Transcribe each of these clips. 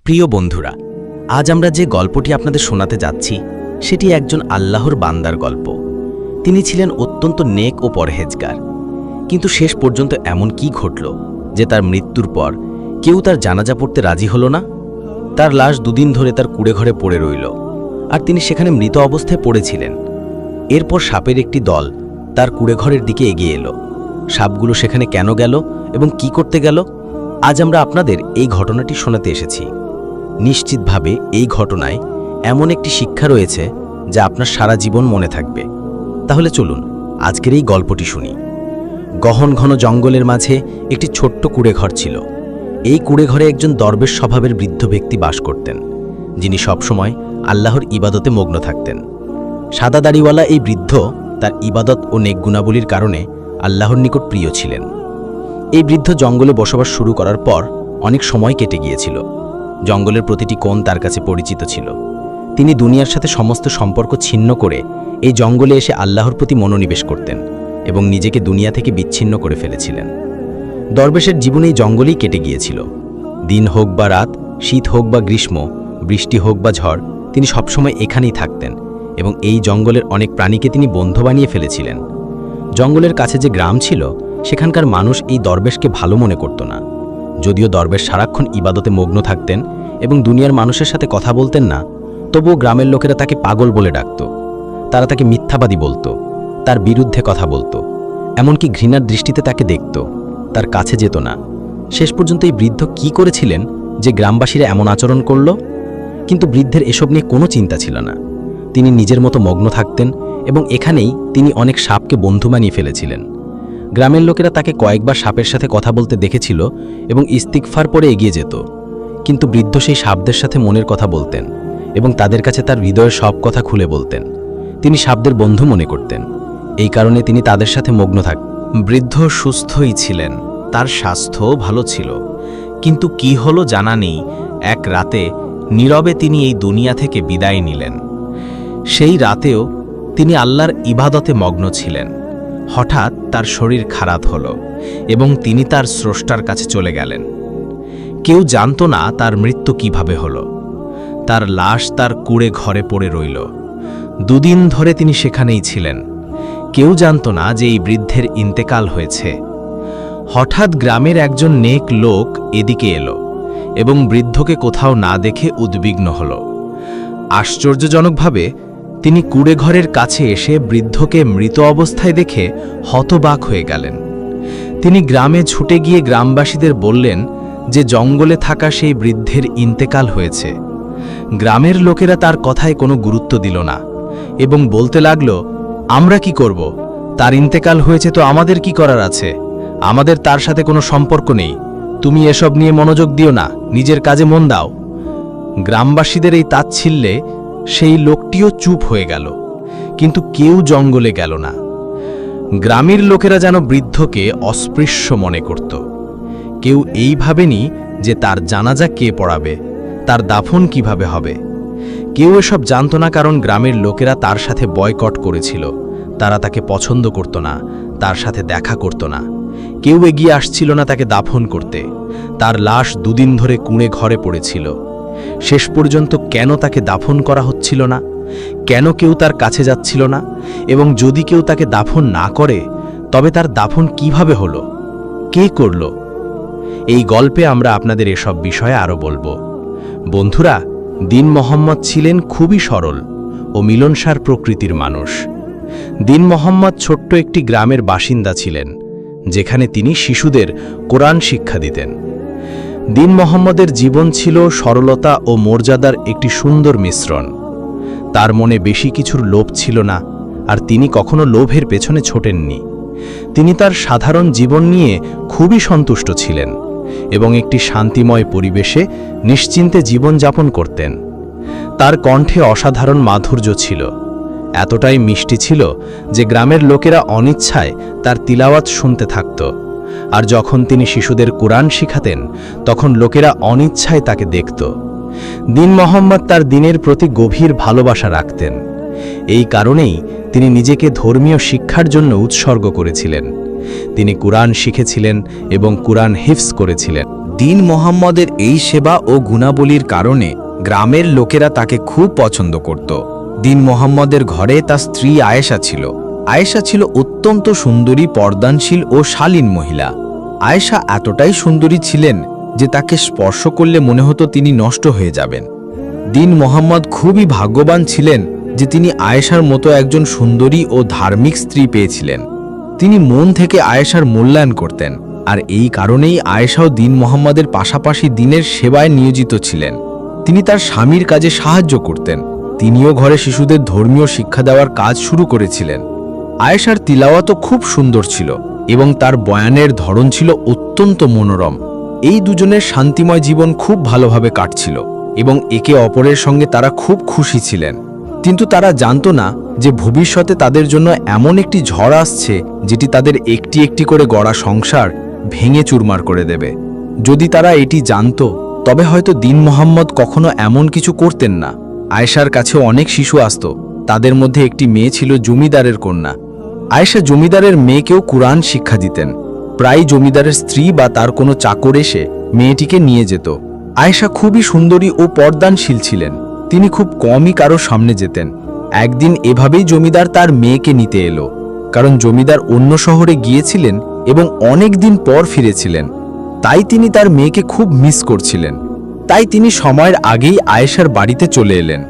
প্রিয় বন্ধুরা, আজ আমরা যে গল্পটি আপনাদের শোনাতে যাচ্ছি সেটি একজন আল্লাহর বান্দার গল্প। তিনি ছিলেন অত্যন্ত নেক ও পরহেজগার, কিন্তু শেষ পর্যন্ত এমন কি ঘটল যে তার মৃত্যুর পর কেউ তার জানাজা পড়তে রাজি হল না। তার লাশ দুদিন ধরে তার কুড়েঘরে পড়ে রইল, আর তিনি সেখানে মৃত অবস্থায় পড়েছিলেন। এরপর সাপের একটি দল তার কুড়েঘরের দিকে এগিয়ে এলো। সাপগুলো সেখানে কেন গেল এবং কি করতে গেল, আজ আমরা আপনাদের এই ঘটনাটি শোনাতে এসেছি। নিশ্চিতভাবে এই ঘটনায় এমন একটি শিক্ষা রয়েছে যা আপনার সারা জীবন মনে থাকবে। তাহলে চলুন আজকের এই গল্পটি শুনি। গহন ঘন জঙ্গলের মাঝে একটি ছোট্ট কুড়েঘর ছিল। এই কুড়েঘরে একজন দরবেশ স্বভাবের বৃদ্ধ ব্যক্তি বাস করতেন, যিনি সবসময় আল্লাহর ইবাদতে মগ্ন থাকতেন। সাদা দাড়িওয়ালা এই বৃদ্ধ তার ইবাদত ও নেক গুণাবলীর কারণে আল্লাহর নিকট প্রিয় ছিলেন। এই বৃদ্ধ জঙ্গলে বসবাস শুরু করার পর অনেক সময় কেটে গিয়েছিল। জঙ্গলের প্রতিটি কোণ তার কাছে পরিচিত ছিল। তিনি দুনিয়ার সাথে সমস্ত সম্পর্ক ছিন্ন করে এই জঙ্গলে এসে আল্লাহর প্রতি মনোনিবেশ করতেন এবং নিজেকে দুনিয়া থেকে বিচ্ছিন্ন করে ফেলেছিলেন। দরবেশের জীবনে এই জঙ্গলেই কেটে গিয়েছিল। দিন হোক বা রাত, শীত হোক বা গ্রীষ্ম, বৃষ্টি হোক বা ঝড়, তিনি সবসময় এখানেই থাকতেন এবং এই জঙ্গলের অনেক প্রাণীকে তিনি বন্ধু বানিয়ে ফেলেছিলেন। জঙ্গলের কাছে যে গ্রাম ছিল, সেখানকার মানুষ এই দরবেশকে ভালো মনে করত না। যদিও দরবেশ সারাক্ষণ ইবাদতে মগ্ন থাকতেন এবং দুনিয়ার মানুষের সাথে কথা বলতেন না, তবুও গ্রামের লোকেরা তাকে পাগল বলে ডাকত। তারা তাকে মিথ্যাবাদী বলতো, তার বিরুদ্ধে কথা বলতো, এমনকি ঘৃণার দৃষ্টিতে তাকে দেখত, তার কাছে যেত না। শেষ পর্যন্ত এই বৃদ্ধ কি করেছিলেন যে গ্রামবাসীরা এমন আচরণ করল? কিন্তু বৃদ্ধের এসব নিয়ে কোনো চিন্তা ছিল না। তিনি নিজের মতো মগ্ন থাকতেন এবং এখানেই তিনি অনেক সাপকে বন্ধু বানিয়ে ফেলেছিলেন। গ্রামের লোকেরা তাকে কয়েকবার সাপের সাথে কথা বলতে দেখেছিল এবং ইস্তিগফার পরে এগিয়ে যেত। কিন্তু বৃদ্ধ সেই সাপদের সাথে মনের কথা বলতেন এবং তাদের কাছে তার হৃদয়ের সব কথা খুলে বলতেন। তিনি সাপদের বন্ধু মনে করতেন, এই কারণে তিনি তাদের সাথে মগ্ন থাকতেন। বৃদ্ধ সুস্থই ছিলেন, তার স্বাস্থ্য ভালো ছিল, কিন্তু কি হলো জানা নেই। এক রাতে নীরবে তিনি এই দুনিয়া থেকে বিদায় নিলেন। সেই রাতেও তিনি আল্লাহর ইবাদতে মগ্ন ছিলেন। হঠাৎ তার শরীর খারাপ হলো এবং তিনি তার স্রষ্টার কাছে চলে গেলেন। কেউ জানত না তার মৃত্যু কিভাবে হলো। তার লাশ তার কুড়ে ঘরে পড়ে রইল। দুদিন ধরে তিনি সেখানেই ছিলেন। কেউ জানত না যে এই বৃদ্ধের ইন্তেকাল হয়েছে। হঠাৎ গ্রামের একজন নেক লোক এদিকে এলো এবং বৃদ্ধকে কোথাও না দেখে উদ্বিগ্ন হল। আশ্চর্যজনকভাবে তিনি কুড়েঘরের কাছে এসে বৃদ্ধকে মৃত অবস্থায় দেখে হতবাক হয়ে গেলেন। তিনি গ্রামে ছুটে গিয়ে গ্রামবাসীদের বললেন যে জঙ্গলে থাকা সেই বৃদ্ধের ইন্তেকাল হয়েছে। গ্রামের লোকেরা তার কথায় কোনো গুরুত্ব দিল না এবং বলতে লাগল, আমরা কি করব? তার ইন্তেকাল হয়েছে তো আমাদের কি করার আছে? আমাদের তার সাথে কোনো সম্পর্ক নেই। তুমি এসব নিয়ে মনোযোগ দিও না, নিজের কাজে মন দাও। গ্রামবাসীদের এই তাচ্ছিল্যে সেই লোকটিও চুপ হয়ে গেল, কিন্তু কেউ জঙ্গলে গেল না। গ্রামের লোকেরা যেন বৃদ্ধকে অস্পৃশ্য মনে করত। কেউ এই ভাবেনি যে তার জানাজা কে পড়াবে, তার দাফন কিভাবে হবে। কেউ এসব জানত না, কারণ গ্রামের লোকেরা তার সাথে বয়কট করেছিল। তারা তাকে পছন্দ করত না, তার সাথে দেখা করত না। কেউ এগিয়ে আসছিল না তাকে দাফন করতে। তার লাশ দুদিন ধরে কুঁড়ে ঘরে পড়েছিল। শেষ পর্যন্ত কেন তাকে দাফন করা হচ্ছিল না? কেন কেউ তার কাছে যাচ্ছিল না? এবং যদি কেউ তাকে দাফন না করে, তবে তার দাফন কিভাবে হলো? কে করল? এই গল্পে আমরা আপনাদের এসব বিষয়ে আরও বলবো। বন্ধুরা, দীন মোহাম্মদ ছিলেন খুবই সরল ও মিলনসার প্রকৃতির মানুষ। দীন মোহাম্মদ ছোট্ট একটি গ্রামের বাসিন্দা ছিলেন, যেখানে তিনি শিশুদের কোরআন শিক্ষা দিতেন। দীন মোহাম্মদের জীবন ছিল সরলতা ও মর্যাদার একটি সুন্দর মিশ্রণ। তার মনে বেশি কিছুর লোভ ছিল না, আর তিনি কখনো লোভের পেছনে ছোটেননি। তিনি তার সাধারণ জীবন নিয়ে খুবই সন্তুষ্ট ছিলেন এবং একটি শান্তিময় পরিবেশে নিশ্চিন্তে জীবনযাপন করতেন। তার কণ্ঠে অসাধারণ মাধুর্য ছিল, এতটাই মিষ্টি ছিল যে গ্রামের লোকেরা অনিচ্ছায় তার তিলাওয়াত শুনতে থাকত। আর যখন তিনি শিশুদের কোরআন শিখাতেন, তখন লোকেরা অনিচ্ছায় তাকে দেখত। দীন মোহাম্মদ তার দ্বীনের প্রতি গভীর ভালোবাসা রাখতেন। এই কারণেই তিনি নিজেকে ধর্মীয় শিক্ষার জন্য উৎসর্গ করেছিলেন। তিনি কুরআন শিখেছিলেন এবং কুরআন হিফজ করেছিলেন। দীন মোহাম্মদের এই সেবা ও গুণাবলীর কারণে গ্রামের লোকেরা তাকে খুব পছন্দ করত। দীন মোহাম্মদের ঘরে তার স্ত্রী আয়েশা ছিল। আয়েশা ছিল অত্যন্ত সুন্দরী, পর্দানশীল ও শালীন মহিলা। আয়েশা এতটাই সুন্দরী ছিলেন যে তাকে স্পর্শ করলে মনে হতো তিনি নষ্ট হয়ে যাবেন। দীন মোহাম্মদ খুবই ভাগ্যবান ছিলেন যে তিনি আয়েশার মতো একজন সুন্দরী ও ধার্মিক স্ত্রী পেয়েছিলেন। তিনি মন থেকে আয়েশার মূল্যায়ন করতেন, আর এই কারণেই আয়েশাও দীন মোহাম্মদের পাশাপাশি দ্বীনের সেবায় নিয়োজিত ছিলেন। তিনি তার স্বামীর কাজে সাহায্য করতেন। তিনিও ঘরে শিশুদের ধর্মীয় শিক্ষা দেওয়ার কাজ শুরু করেছিলেন। আয়েশার তিলাওয়াতও খুব সুন্দর ছিল এবং তার বয়ানের ধরন ছিল অত্যন্ত মনোরম। এই দুজনের শান্তিময় জীবন খুব ভালোভাবে কাটছিল এবং একে অপরের সঙ্গে তারা খুব খুশি ছিলেন। কিন্তু তারা জানত না যে ভবিষ্যতে তাদের জন্য এমন একটি ঝড় আসছে যেটি তাদের একটি একটি করে গড়া সংসার ভেঙে চুরমার করে দেবে। যদি তারা এটি জানত তবে হয়তো দীন মোহাম্মদ কখনো এমন কিছু করতেন না। আয়েশার কাছেও অনেক শিশু আসত। তাদের মধ্যে একটি মেয়ে ছিল জমিদারের কন্যা। আয়েশা জমিদারের মেয়েকেও কুরআন শিক্ষা দিতেন। প্রায় জমিদারের স্ত্রী বা তার কোনো চাকর এসে মেয়েটিকে নিয়ে যেত। আয়েশা খুবই সুন্দরী ও পর্দানশীল ছিলেন। তিনি খুব কমই কারো সামনে যেতেন। একদিন এভাবেই জমিদার তার মেয়েকে নিতে এলো, কারণ জমিদার অন্য শহরে গিয়েছিলেন এবং অনেক দিন পর ফিরেছিলেন। তাই তিনি তার মেয়েকে খুব মিস করছিলেন। তাই তিনি সময়ের আগেই আয়েশার বাড়িতে চলে এলেন।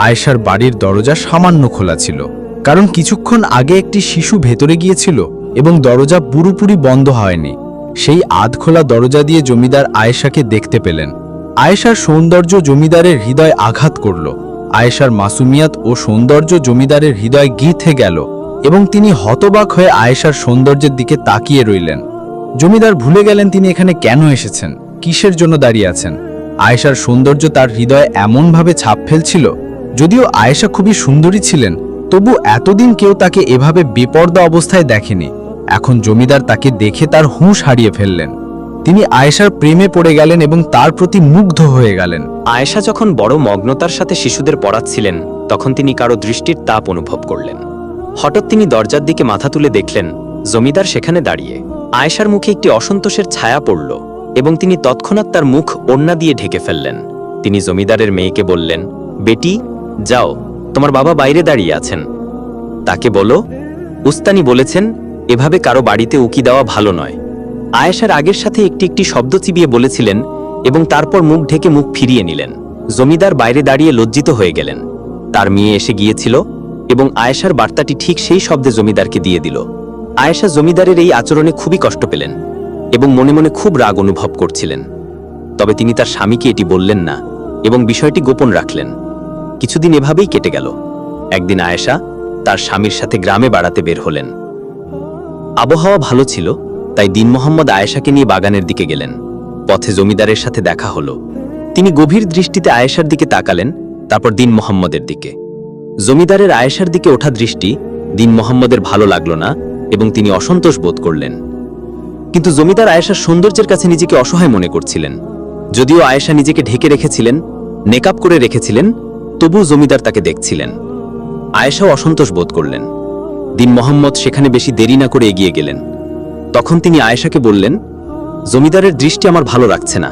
আয়েশার বাড়ির দরজা সামান্য খোলা ছিল, কারণ কিছুক্ষণ আগে একটি শিশু ভেতরে গিয়েছিল এবং দরজা পুরোপুরি বন্ধ হয়নি। সেই আধখোলা দরজা দিয়ে জমিদার আয়েশাকে দেখতে পেলেন। আয়েশার সৌন্দর্য জমিদারের হৃদয় আঘাত করল। আয়েশার মাসুমিয়াত ও সৌন্দর্য জমিদারের হৃদয় গিথে গেল এবং তিনি হতবাক হয়ে আয়েশার সৌন্দর্যের দিকে তাকিয়ে রইলেন। জমিদার ভুলে গেলেন তিনি এখানে কেন এসেছেন, কিসের জন্য দাঁড়িয়ে আছেন। আয়েশার সৌন্দর্য তার হৃদয়ে এমনভাবে ছাপ ফেলছিল। যদিও আয়েশা খুবই সুন্দরী ছিলেন, তবু এতদিন কেউ তাকে এভাবে বেপর্দা অবস্থায় দেখেনি। এখন জমিদার তাকে দেখে তার হুঁশ হারিয়ে ফেললেন। তিনি আয়েশার প্রেমে পড়ে গেলেন এবং তার প্রতি মুগ্ধ হয়ে গেলেন। আয়েশা যখন বড় মগ্নতার সাথে শিশুদের পড়াচ্ছিলেন, তখন তিনি কারো দৃষ্টির তাপ অনুভব করলেন। হঠাৎ তিনি দরজার দিকে মাথা তুলে দেখলেন জমিদার সেখানে দাঁড়িয়ে। আয়েশার মুখে একটি অসন্তোষের ছায়া পড়ল এবং তিনি তৎক্ষণাৎ তার মুখ ওড়না দিয়ে ঢেকে ফেললেন। তিনি জমিদারের মেয়েকে বললেন, বেটি যাও, তোমার বাবা বাইরে দাঁড়িয়ে আছেন, তাকে বলো উস্তানি বলেছেন এভাবে কারো বাড়িতে উকি দেওয়া ভালো নয়। আয়েশার আগের সাথে একটি একটি শব্দ চিবিয়ে বলেছিলেন এবং তারপর মুখ ঢেকে মুখ ফিরিয়ে নিলেন। জমিদার বাইরে দাঁড়িয়ে লজ্জিত হয়ে গেলেন। তার মেয়ে এসে গিয়েছিল এবং আয়েশার বার্তাটি ঠিক সেই শব্দে জমিদারকে দিয়ে দিল। আয়েশা জমিদারের এই আচরণে খুবই কষ্ট পেলেন এবং মনে মনে খুব রাগ অনুভব করছিলেন। তবে তিনি তার স্বামীকে এটি বললেন না এবং বিষয়টি গোপন রাখলেন। কিছুদিন এভাবেই কেটে গেল। একদিন আয়েশা তার স্বামীর সাথে গ্রামে বেড়াতে বের হলেন। আবহাওয়া ভালো ছিল, তাই দীন মোহাম্মদ আয়েশাকে নিয়ে বাগানের দিকে গেলেন। পথে জমিদারের সাথে দেখা হলো। তিনি গভীর দৃষ্টিতে আয়েশার দিকে তাকালেন, তারপর দীন মোহাম্মদের দিকে। জমিদারের আয়েশার দিকে ওঠা দৃষ্টি দীন মোহাম্মদের ভালো লাগলো না এবং তিনি অসন্তোষ বোধ করলেন। কিন্তু জমিদার আয়েশার সৌন্দর্যের কাছে নিজেকে অসহায় মনে করছিলেন। যদিও আয়েশা নিজেকে ঢেকে রেখেছিলেন, নেকাব করে রেখেছিলেন, তবু জমিদার তাকে দেখছিলেন। আয়েশাও অসন্তোষ বোধ করলেন। দীন মোহাম্মদ সেখানে বেশি দেরি না করে এগিয়ে গেলেন। তখন তিনি আয়েশাকে বললেন, জমিদারের দৃষ্টি আমার ভালো লাগছে না,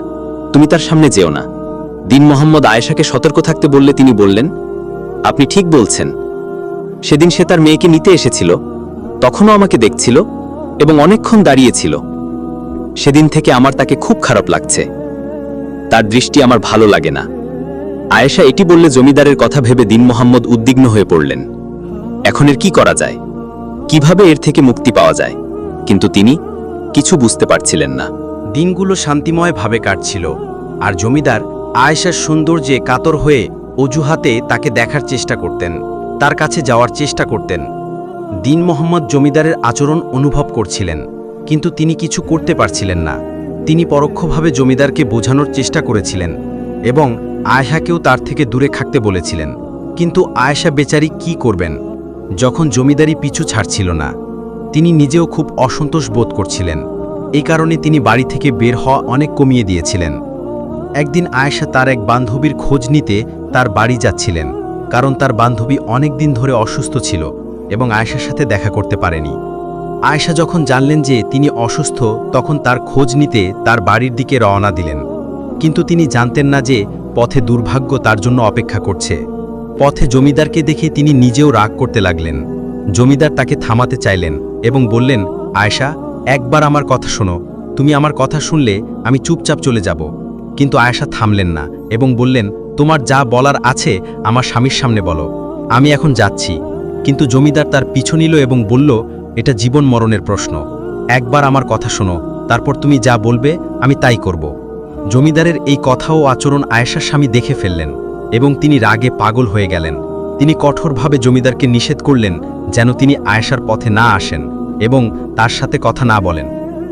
তুমি তার সামনে যেও না। দীন মোহাম্মদ আয়েশাকে সতর্ক থাকতে বললে তিনি বললেন, আপনি ঠিক বলছেন, সেদিন সে তার মেয়েকে নিতে এসেছিল, তখনও আমাকে দেখছিল এবং অনেকক্ষণ দাঁড়িয়েছিল। সেদিন থেকে আমার তাকে খুব খারাপ লাগছে, তার দৃষ্টি আমার ভালো লাগে না। আয়েশা এটি বললে জমিদারের কথা ভেবে দীন মোহাম্মদ উদ্বিগ্ন হয়ে পড়লেন। এখন এর কি করা যায়, কিভাবে এর থেকে মুক্তি পাওয়া যায়? কিন্তু তিনি কিছু বুঝতে পারছিলেন না। দিনগুলো শান্তিময়ভাবে কাটছিল, আর জমিদার আয়েশার সৌন্দর্যে কাতর হয়ে অজুহাতে তাকে দেখার চেষ্টা করতেন, তার কাছে যাওয়ার চেষ্টা করতেন। দীন মোহাম্মদ জমিদারের আচরণ অনুভব করছিলেন, কিন্তু তিনি কিছু করতে পারছিলেন না। তিনি পরোক্ষভাবে জমিদারকে বোঝানোর চেষ্টা করেছিলেন এবং আয়েশাকেও তার থেকে দূরে থাকতে বলেছিলেন। কিন্তু আয়েশা বেচারি কি করবেন যখন জমিদারি পিছু ছাড়ছিল না? তিনি নিজেও খুব অসন্তোষ বোধ করছিলেন। এই কারণে তিনি বাড়ি থেকে বের হওয়া অনেক কমিয়ে দিয়েছিলেন। একদিন আয়েশা তার এক বান্ধবীর খোঁজ নিতে তার বাড়ি যাচ্ছিলেন, কারণ তার বান্ধবী অনেক দিন ধরে অসুস্থ ছিল এবং আয়েশার সাথে দেখা করতে পারেনি। আয়েশা যখন জানলেন যে তিনি অসুস্থ, তখন তার খোঁজ নিতে তার বাড়ির দিকে রওনা দিলেন। কিন্তু তিনি জানতেন না যে পথে দুর্ভাগ্য তার জন্য অপেক্ষা করছে। পথে জমিদারকে দেখে তিনি নিজেও রাগ করতে লাগলেন। জমিদার তাকে থামাতে চাইলেন এবং বললেন, আয়েশা, একবার আমার কথা শোনো। তুমি আমার কথা শুনলে আমি চুপচাপ চলে যাব। কিন্তু আয়েশা থামলেন না এবং বললেন, তোমার যা বলার আছে আমার স্বামীর সামনে বলো, আমি এখন যাচ্ছি। কিন্তু জমিদার তার পিছু নিল এবং বলল, এটা জীবন মরণের প্রশ্ন। একবার আমার কথা শোনো, তারপর তুমি যা বলবে আমি তাই করব। জমিদারের এই কথা ও আচরণ আয়েশার স্বামী দেখে ফেললেন এবং তিনি রাগে পাগল হয়ে গেলেন। তিনি কঠোরভাবে জমিদারকে নিষেধ করলেন যেন তিনি আয়েশার পথে না আসেন এবং তার সাথে কথা না বলেন।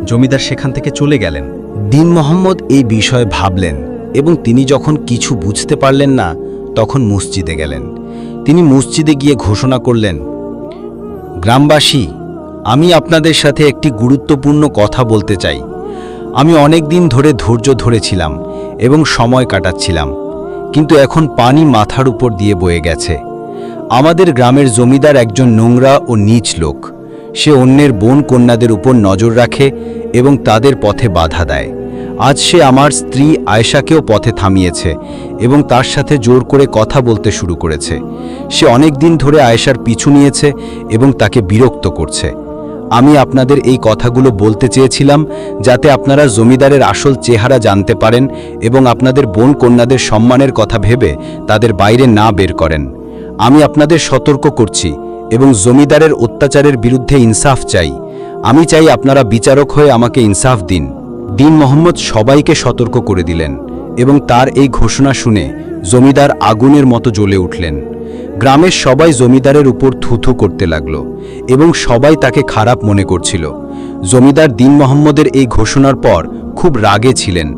জমিদার সেখান থেকে চলে গেলেন। দীন মোহাম্মদ এই বিষয়ে ভাবলেন এবং তিনি যখন কিছু বুঝতে পারলেন না, তখন মসজিদে গেলেন। তিনি মসজিদে গিয়ে ঘোষণা করলেন, গ্রামবাসী, আমি আপনাদের সাথে একটি গুরুত্বপূর্ণ কথা বলতে চাই। আমি অনেক দিন ধরে ধৈর্য ধরেছিলাম এবং সময় কাটাচ্ছিলাম, কিন্তু এখন পানি মাথার উপর দিয়ে বয়ে গেছে। আমাদের গ্রামের জমিদার একজন নোংরা ও নীচ লোক। সে অন্যের বোন কন্যাদের উপর নজর রাখে এবং তাদের পথে বাধা দেয়। আজ সে আমার স্ত্রী আয়েশাকেও পথে থামিয়েছে এবং তার সাথে জোর করে কথা বলতে শুরু করেছে। সে অনেক দিন ধরে আয়েশার পিছু নিয়েছে এবং তাকে বিরক্ত করছে। আমি আপনাদের এই কথাগুলো বলতে চেয়েছিলাম যাতে আপনারা জমিদারের আসল চেহারা জানতে পারেন এবং আপনাদের বোন কন্যাদের সম্মানের কথা ভেবে তাদের বাইরে না বের করেন। আমি আপনাদের সতর্ক করছি এবং জমিদারের অত্যাচারের বিরুদ্ধে ইনসাফ চাই। আমি চাই আপনারা বিচারক হয়ে আমাকে ইনসাফ দিন। দীন মোহাম্মদ সবাইকে সতর্ক করে দিলেন এবং তার এই ঘোষণা শুনে জমিদার আগুনের মতো জ্বলে উঠলেন। গ্রামের সবাই জমিদারের উপর থুথু করতে লাগল এবং সবাই তাকে খারাপ মনে করছিল। জমিদার দীন মোহাম্মদের এই ঘোষণার পর খুব রাগে ছিলেন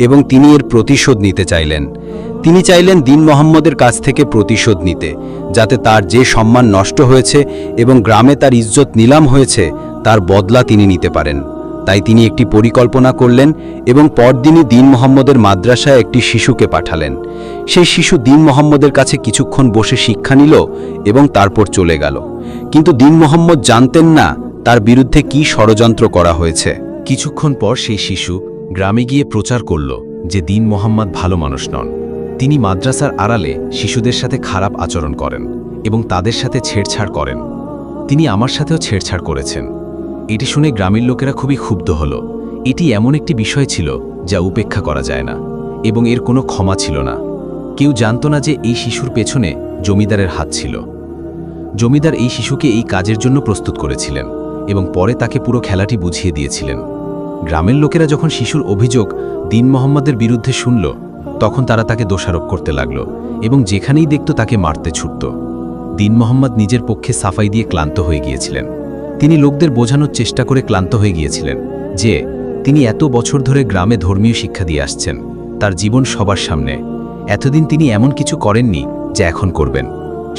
এবং তিনি এর প্রতিশোধ নিতে চাইলেন। তিনি চাইলেন দীন মোহাম্মদের কাছ থেকে প্রতিশোধ নিতে, যাতে তার যে সম্মান নষ্ট হয়েছে এবং গ্রামে তার ইজ্জত নিলাম হয়েছে তার বদলা তিনি নিতে পারেন। তাই তিনি একটি পরিকল্পনা করলেন এবং পরদিনই দীন মোহাম্মদের মাদ্রাসায় একটি শিশুকে পাঠালেন। সেই শিশু দীন মোহাম্মদের কাছে কিছুক্ষণ বসে শিক্ষা নিল এবং তারপর চলে গেল। কিন্তু দীন মোহাম্মদ জানতেন না তার বিরুদ্ধে কি ষড়যন্ত্র করা হয়েছে। কিছুক্ষণ পর সেই শিশু গ্রামে গিয়ে প্রচার করল যে দীন মোহাম্মদ ভালো মানুষ নন। তিনি মাদ্রাসার আড়ালে শিশুদের সাথে খারাপ আচরণ করেন এবং তাদের সাথে ছেড়ছাড় করেন। তিনি আমার সাথেও ছেড়ছাড় করেছেন। এটি শুনে গ্রামের লোকেরা খুবই ক্ষুব্ধ হল। এটি এমন একটি বিষয় ছিল যা উপেক্ষা করা যায় না এবং এর কোনো ক্ষমা ছিল না। কেউ জানত না যে এই শিশুর পেছনে জমিদারের হাত ছিল। জমিদার এই শিশুকে এই কাজের জন্য প্রস্তুত করেছিলেন এবং পরে তাকে পুরো খেলাটি বুঝিয়ে দিয়েছিলেন। গ্রামের লোকেরা যখন শিশুর অভিযোগ দীন মোহাম্মদের বিরুদ্ধে শুনল, তখন তারা তাকে দোষারোপ করতে লাগল এবং যেখানেই দেখত তাকে মারতে ছুটত। দীন মোহাম্মদ নিজের পক্ষে সাফাই দিয়ে ক্লান্ত হয়ে গিয়েছিলেন। তিনি লোকদের বোঝানোর চেষ্টা করে ক্লান্ত হয়ে গিয়েছিলেন যে তিনি এত বছর ধরে গ্রামে ধর্মীয় শিক্ষা দিয়ে আসছেন, তার জীবন সবার সামনে। এতদিন তিনি এমন কিছু করেননি যা এখন করবেন।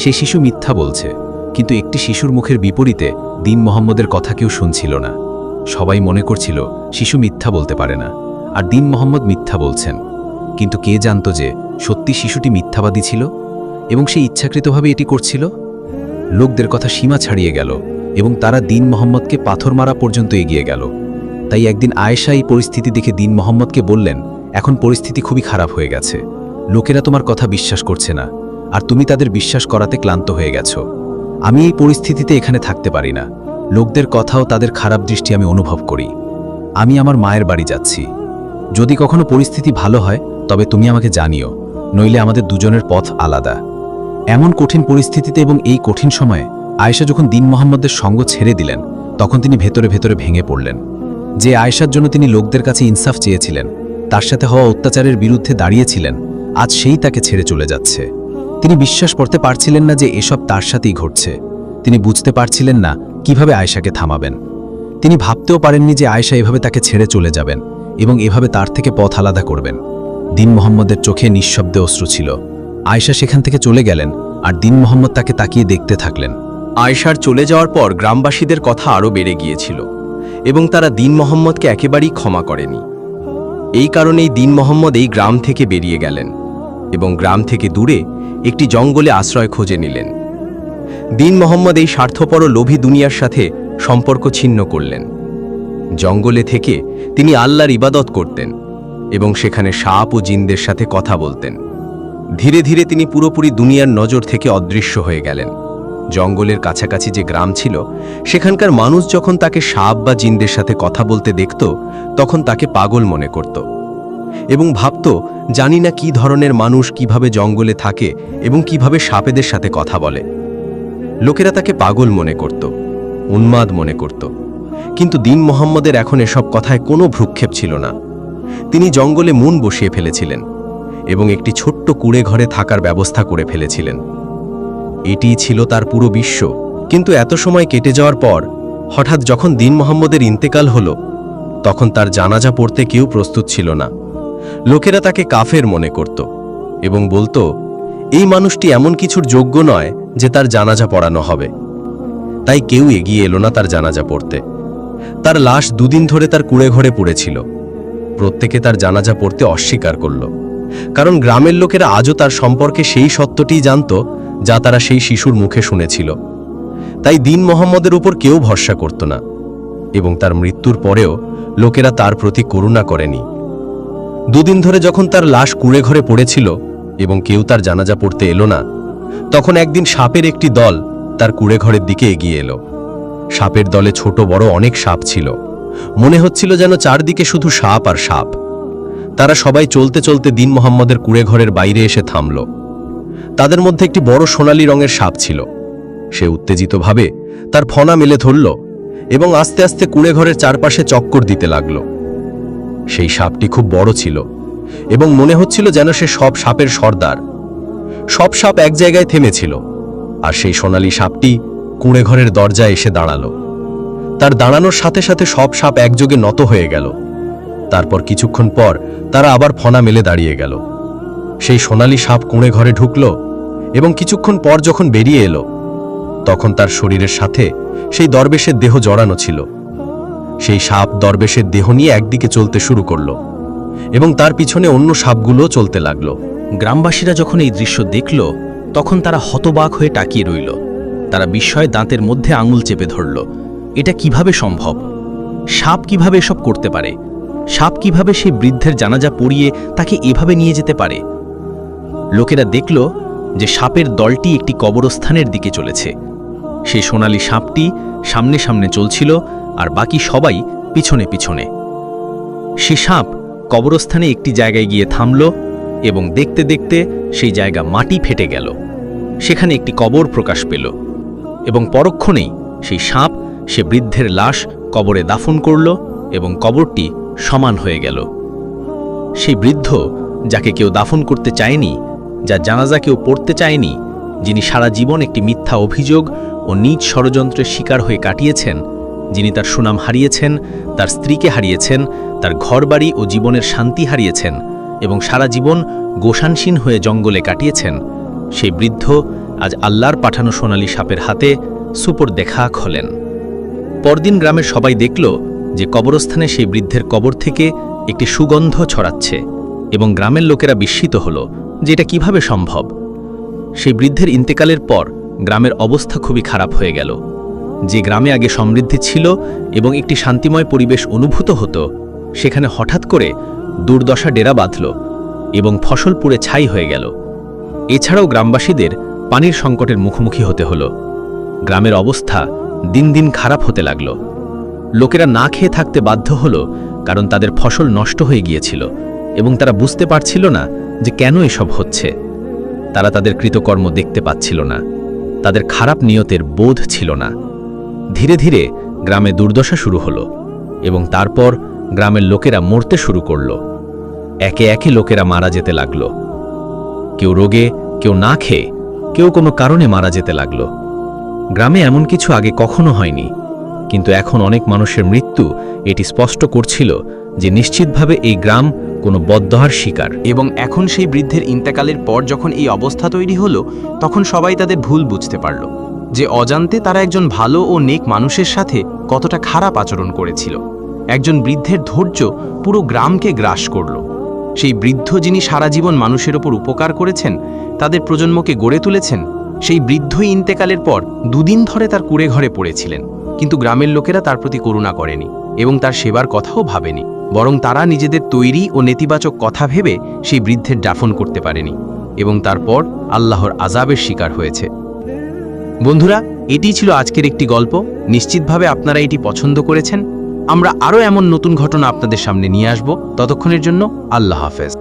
সে শিশু মিথ্যা বলছে, কিন্তু একটি শিশুর মুখের বিপরীতে দীন মোহাম্মদের কথা কেউ শুনছিল না। সবাই মনে করছিল শিশু মিথ্যা বলতে পারে না, আর দীন মোহাম্মদ মিথ্যা বলছেন। কিন্তু কে জানত যে সত্যি শিশুটি মিথ্যাবাদী ছিল এবং সে ইচ্ছাকৃতভাবে এটি করছিল? লোকদের কথা সীমা ছাড়িয়ে গেল এবং তারা দীন মোহাম্মদকে পাথর মারা পর্যন্ত এগিয়ে গেল। তাই একদিন আয়েশা এই পরিস্থিতি দেখে দীন মোহাম্মদকে বললেন, এখন পরিস্থিতি খুবই খারাপ হয়ে গেছে। লোকেরা তোমার কথা বিশ্বাস করছে না, আর তুমি তাদের বিশ্বাস করাতে ক্লান্ত হয়ে গেছো। আমি এই পরিস্থিতিতে এখানে থাকতে পারি না। লোকদের কথাও তাদের খারাপ দৃষ্টি আমি অনুভব করি। আমি আমার মায়ের বাড়ি যাচ্ছি। যদি কখনো পরিস্থিতি ভালো হয় তবে তুমি আমাকে জানিও, নইলে আমাদের দুজনের পথ আলাদা। এমন কঠিন পরিস্থিতিতে এবং এই কঠিন সময়ে আয়েশা যখন দীন মোহাম্মদের সঙ্গ ছেড়ে দিলেন, তখন তিনি ভেতরে ভেতরে ভেঙে পড়লেন। যে আয়েশার জন্য তিনি লোকদের কাছে ইনসাফ চেয়েছিলেন, তার সাথে হওয়া অত্যাচারের বিরুদ্ধে দাঁড়িয়েছিলেন, আজ সেই তাকে ছেড়ে চলে যাচ্ছে। তিনি বিশ্বাস করতে পারছিলেন না যে এসব তার সাথেই ঘটছে। তিনি বুঝতে পারছিলেন না কিভাবে আয়েশাকে থামাবেন। তিনি ভাবতেও পারেননি যে আয়েশা এভাবে তাকে ছেড়ে চলে যাবেন এবং এভাবে তার থেকে পথ আলাদা করবেন। দীন মোহাম্মদের চোখে নিঃশব্দে অশ্রু ছিল। আয়েশা সেখান থেকে চলে গেলেন আর দীন মোহাম্মদ তাকে তাকিয়ে দেখতে থাকলেন। আয়েশার চলে যাওয়ার পর গ্রামবাসীদের কথা আরও বেড়ে গিয়েছিল এবং তারা দীন মোহাম্মদকে একেবারেই ক্ষমা করেনি। এই কারণেই দীন মোহাম্মদ এই গ্রাম থেকে বেরিয়ে গেলেন এবং গ্রাম থেকে দূরে একটি জঙ্গলে আশ্রয় খুঁজে নিলেন। দীন মোহাম্মদ এই স্বার্থপর ও লোভী দুনিয়ার সাথে সম্পর্ক ছিন্ন করলেন। জঙ্গলে থেকে তিনি আল্লাহর ইবাদত করতেন এবং সেখানে সাপ ও জিনদের সাথে কথা বলতেন। ধীরে ধীরে তিনি পুরোপুরি দুনিয়ার নজর থেকে অদৃশ্য হয়ে গেলেন। জঙ্গলের কাছাকাছি যে গ্রাম ছিল, সেখানকার মানুষ যখন তাকে সাপ বা জিনদের সাথে কথা বলতে দেখত, তখন তাকে পাগল মনে করত এবং ভাবত, জানি না কি ধরনের মানুষ কিভাবে জঙ্গলে থাকে এবং কিভাবে সাপেদের সাথে কথা বলে। লোকেরা তাকে পাগল মনে করত, উন্মাদ মনে করত। কিন্তু দীন মোহাম্মদের এখন এসব কথায় কোনো ভ্রুক্ষেপ ছিল না। তিনি জঙ্গলে মন বসিয়ে ফেলেছিলেন এবং একটি ছোট্ট কুঁড়ে ঘরে থাকার ব্যবস্থা করে ফেলেছিলেন। এটিই ছিল তার পুরো বিশ্ব। কিন্তু এত সময় কেটে যাওয়ার পর হঠাৎ যখন দীন মোহাম্মদের ইন্তেকাল হলো, তখন তার জানাজা পড়তে কেউ প্রস্তুত ছিল না। লোকেরা তাকে কাফের মনে করত এবং বলতো, এই মানুষটি এমন কিছুর যোগ্য নয় যে তার জানাজা পড়ানো হবে। তাই কেউ এগিয়ে এলো না তার জানাজা পড়তে। তার লাশ 2 দিন ধরে তার কুঁড়ে ঘরে পড়েছিল। প্রত্যেকে তার জানাজা পড়তে অস্বীকার করল, কারণ গ্রামের লোকেরা আজও তার সম্পর্কে সেই সত্যটিই জানত যা তারা সেই শিশুর মুখে শুনেছিল। তাই দীন মোহাম্মদের উপর কেউ ভরসা করত না এবং তার মৃত্যুর পরেও লোকেরা তার প্রতি করুণা করেনি। 2 দিন ধরে যখন তার লাশ কুঁড়ে ঘরে পড়েছিল এবং কেউ তার জানাজা পড়তে এলো না, তখন একদিন সাপের একটি দল তার কুঁড়ে ঘরের দিকে এগিয়ে এলো। সাপের দলে ছোট বড় অনেক সাপ ছিল। মনে হচ্ছিল যেন চারদিকে শুধু সাপ আর সাপ। তারা সবাই চলতে চলতে দীন মোহাম্মদের কুঁড়ে ঘরের বাইরে এসে থামল। তাদের মধ্যে একটি বড় সোনালী রঙের সাপ ছিল। সে উত্তেজিতভাবে তার ফনা মেলে ধরল এবং আস্তে আস্তে কুঁড়ে ঘরের চারপাশে চক্কর দিতে লাগল। সেই সাপটি খুব বড় ছিল এবং মনে হচ্ছিল যেন সে সব সাপের সর্দার। সব সাপ এক জায়গায় থেমেছিল, আর সেই সোনালী সাপটি কুঁড়ে ঘরের দরজায় এসে দাঁড়ালো। তার দাঁড়ানোর সাথে সাথে সব সাপ একযোগে নত হয়ে গেল। তারপর কিছুক্ষণ পর তারা আবার ফনা মেলে দাঁড়িয়ে গেল। সেই সোনালী সাপ কুঁড়ে ঘরে ঢুকল এবং কিছুক্ষণ পর যখন বেরিয়ে এলো, তখন তার শরীরের সাথে সেই দরবেশের দেহ জড়ানো ছিল। সেই সাপ দরবেশের দেহ নিয়ে একদিকে চলতে শুরু করল এবং তার পিছনে অন্য সাপগুলো চলতে লাগলো। গ্রামবাসীরা যখন এই দৃশ্য দেখল, তখন তারা হতবাক হয়ে তাকিয়ে রইল। তারা বিস্ময়ে দাঁতের মধ্যে আঙুল চেপে ধরল। এটা কিভাবে সম্ভব? সাপ কিভাবে এসব করতে পারে? সাপ কিভাবে সেই বৃদ্ধের জানাজা পড়িয়ে তাকে এভাবে নিয়ে যেতে পারে? লোকেরা দেখল যে সাপের দলটি একটি কবরস্থানের দিকে চলেছে। সেই সোনালী সাপটি সামনে সামনে চলছিল আর বাকি সবাই পিছনে পিছনে। সে সাপ কবরস্থানে একটি জায়গায় গিয়ে থামল এবং দেখতে দেখতে সেই জায়গা মাটি ফেটে গেল। সেখানে একটি কবর প্রকাশ পেল এবং পরক্ষণেই সেই সাপ সে বৃদ্ধের লাশ কবরে দাফন করল এবং কবরটি সমান হয়ে গেল। সেই বৃদ্ধ, যাকে কেউ দাফন করতে চায়নি, যার জানাজা কেউ পড়তে চায়নি, যিনি সারা জীবন একটি মিথ্যা অভিযোগ ও নিজ ষড়যন্ত্রের শিকার হয়ে কাটিয়েছেন, যিনি তার সুনাম হারিয়েছেন, তার স্ত্রীকে হারিয়েছেন, তার ঘরবাড়ি ও জীবনের শান্তি হারিয়েছেন এবং সারা জীবন গোশানসীন হয়ে জঙ্গলে কাটিয়েছেন, সেই বৃদ্ধ আজ আল্লাহর পাঠানো সোনালী সাপের হাতে সুপর্দে খাক হলেন। পরদিন গ্রামের সবাই দেখল যে কবরস্থানে সেই বৃদ্ধের কবর থেকে একটি সুগন্ধ ছড়াচ্ছে এবং গ্রামের লোকেরা বিস্মিত হল যে এটা কিভাবে সম্ভব। সেই বৃদ্ধের ইন্তেকালের পর গ্রামের অবস্থা খুবই খারাপ হয়ে গেল। যে গ্রামে আগে সমৃদ্ধি ছিল এবং একটি শান্তিময় পরিবেশ অনুভূত হতো, সেখানে হঠাৎ করে দুর্দশা ডেরা বাঁধল এবং ফসল পুড়ে ছাই হয়ে গেল। এছাড়াও গ্রামবাসীদের পানির সংকটের মুখোমুখি হতে হলো। গ্রামের অবস্থা দিন দিন খারাপ হতে লাগল। লোকেরা না খেয়ে থাকতে বাধ্য হলো, কারণ তাদের ফসল নষ্ট হয়ে গিয়েছিল এবং তারা বুঝতে পারছিল না যে কেন এসব হচ্ছে। তারা তাদের কৃতকর্ম দেখতে পাচ্ছিল না, তাদের খারাপ নিয়তের বোধ ছিল না। ধীরে ধীরে গ্রামে দুর্দশা শুরু হলো এবং তারপর গ্রামের লোকেরা মরতে শুরু করল। একে একে লোকেরা মারা যেতে লাগল। কেউ রোগে, কেউ না খেয়ে, কেউ কোনো কারণে মারা যেতে লাগল। গ্রামে এমন কিছু আগে কখনো হয়নি, কিন্তু এখন অনেক মানুষের মৃত্যু এটি স্পষ্ট করছিল যে নিশ্চিতভাবে এই গ্রাম কোনো বদ্দহার শিকার। এবং এখন সেই বৃদ্ধের ইন্তেকালের পর যখন এই অবস্থা তৈরি হলো, তখন সবাই তাদের ভুল বুঝতে পারল যে অজান্তে তারা একজন ভালো ও নেক মানুষের সাথে কতটা খারাপ আচরণ করেছিল। একজন বৃদ্ধের ধৈর্য পুরো গ্রামকে গ্রাস করল। সেই বৃদ্ধ, যিনি সারা জীবন মানুষের ওপর উপকার করেছেন, তাদের প্রজন্মকে গড়ে তুলেছেন, সেই বৃদ্ধই ইন্তেকালের পর 2 দিন ধরে তার কুঁড়ে ঘরে পড়েছিলেন, কিন্তু গ্রামের লোকেরা তার প্রতি করুণা করেনি এবং তার সেবার কথাও ভাবেনি, বরং তারা নিজেদের তৈরি ও নেতিবাচক কথা ভেবে সেই বৃদ্ধের দাফন করতে পারেনি এবং তারপর আল্লাহর আযাবের শিকার হয়েছে। বন্ধুরা, এটি ছিল আজকের একটি গল্প। নিশ্চিতভাবে আপনারা এটি পছন্দ করেছেন। আমরা আরও এমন নতুন ঘটনা আপনাদের সামনে নিয়ে আসব। ততক্ষণের জন্য আল্লাহ হাফেজ।